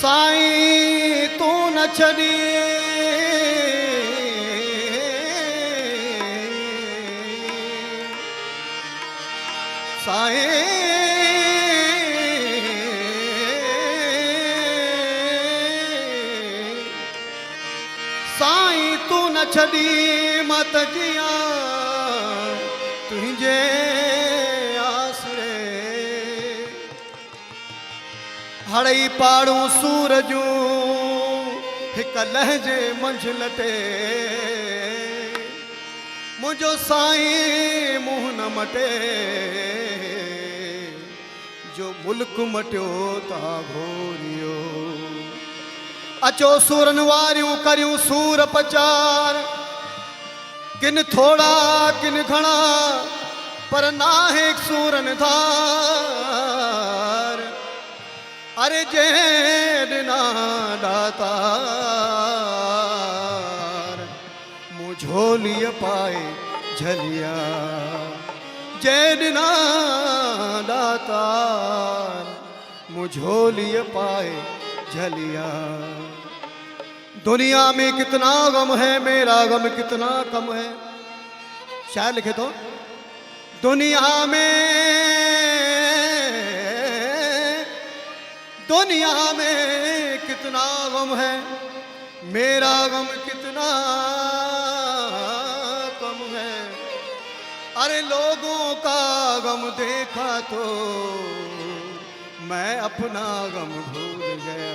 साईं तू न छड़ी साईं साईं तू न छड़ी मत जिया तुझे आसरे हड़ई पाड़ू सूरजू एक लहजे मंझ लटे मुझो साईं मुंह न मटे जो मुल्क मटियो ता घोरियो अचो सूरन वारियूं करियूं सूर पचार किन थोड़ा किन घणा पर नाहे सूरन धार अरे जेना दातार मुझोलिय पाए झलिया जेना दातार मुझोलिय पाए झलिया दुनिया में कितना गम है मेरा गम कितना कम है शायर लिखे तो दुनिया में कितना गम है मेरा गम कितना कम है अरे लोगों का गम देखा तो मैं अपना गम भूल गया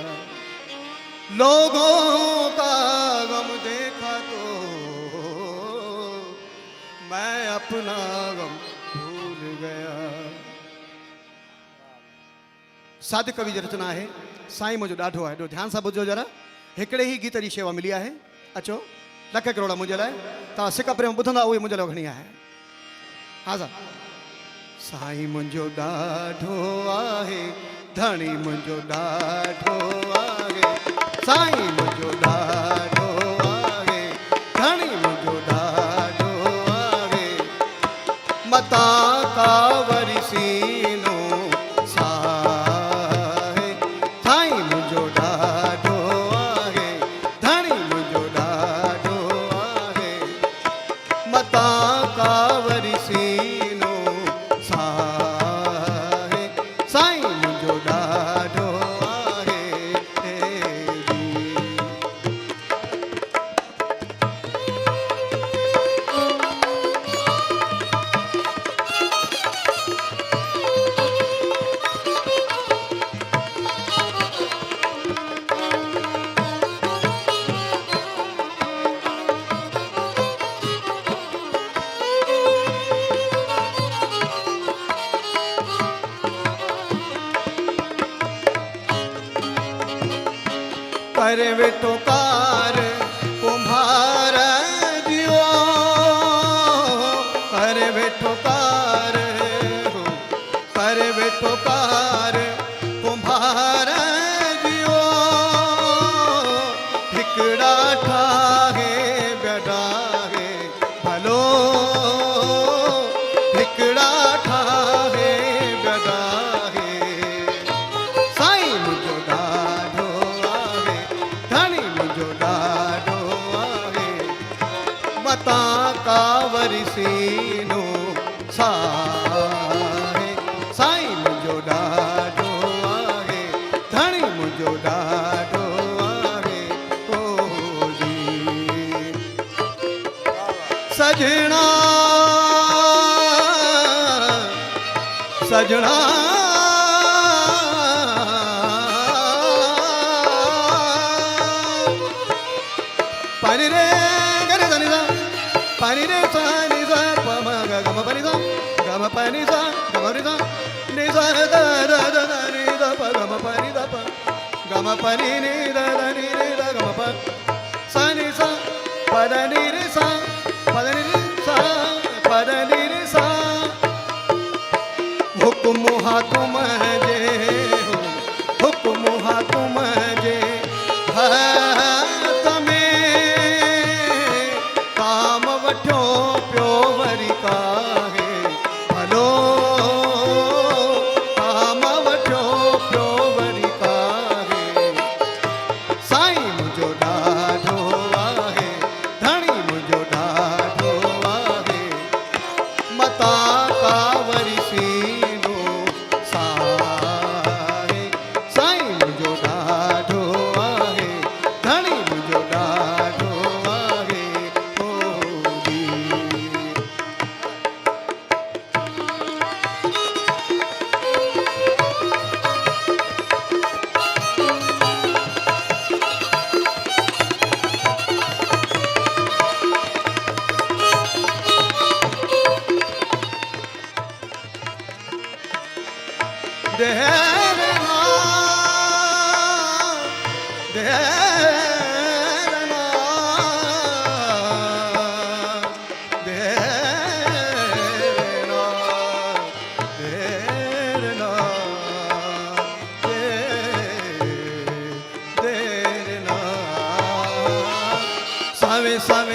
लोगों का गम देखा तो मैं अपना गम भूल गया साध कवि जी रचना है साईं मुझो ॾाढो आहे एॾो ध्यान सां ॿुधो जरा हिकिड़े ई गीत जी शेवा मिली आहे अचो लख करोड़ मुंहिंजे लाइ तव्हां सिक प्रेम ॿुधंदा उहे मुंहिंजे लाइ घणी आहे हा साईं साईं मुंहिंजो ॾाढो आहे धणी मुंहिंजो ॾाढो आहे साईं मुंहिंजो ॾाढो आहे धणी मुंहिंजो ॾाढो आहे मता का वरी सीनो साहे साईं मुंहिंजो ॾाढो आहे धणी मुंहिंजो ॾाढो आहे मता का वरी सीनो साहे साईं मुंहिंजो ॾाढो करे बेटो कार कुम्हार दियो करे बेटो कार करे बेटो कार कुम्हार दियो हिकड़ा ठाहे बेडाहे भलो हिकड़ा ठाहे बेडाहे साईं मुझो ॾाढो ॾाढो आहे मता का वरी सीनो साहे साईं मुंहिंजो ॾाढो आहे धणी मुंहिंजो ॾाढो आहे ओ जी सजना सजना pani re gare da ni da pani re sa ni sa pa ma ga ma pani sa ga ma pani sa ga ma ri sa ni sa da da da da ni da pa ga ma pani da pa ga ma pani ni da da ni re da ga ma pa sa ni sa pa da ni re sa pa da ni re sa pa da ni re sa हुक्म हाथ में जे हुक्म हाथ में जे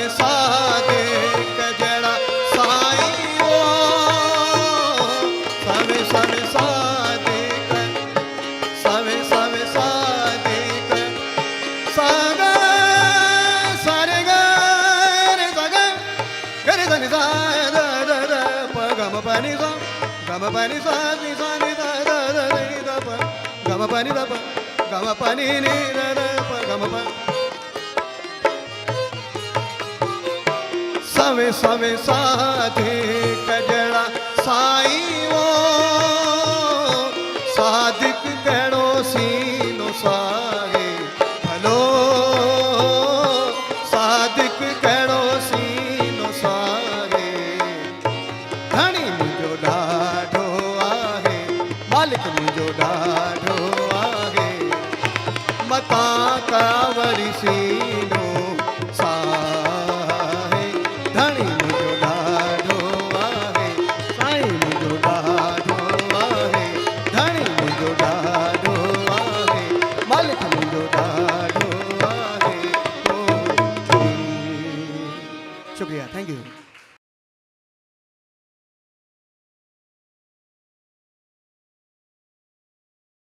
सवे साधे कजड़ा साईं वो सवे सवे साधे सवे सवे साधे सागा सारे गा रे सागा गरे सा नि सा दा दा दा प गम प नि सा गम प नि सा नि दा दा दा नि दा प गम प नि दा प गम प नि नि दा दा प गम प सवे सवे साधे कजड़ा साईं वो सादिक कहिड़ो सीनो साहे भलो सादिक कहिड़ो सीनो साहे धणी मुंहिंजो ॾाढो आहे मालिक मुंहिंजो ॾाढो आहे मता कावरी सीनो साहे धणी मुंहिंजो ॾाढो आहे साईं मुंहिंजो ॾाढो आहे धणी मुंहिंजो ॾाढो आहे मालिक मुंहिंजो ॾाढो आहे शुक्रिया थैंक यू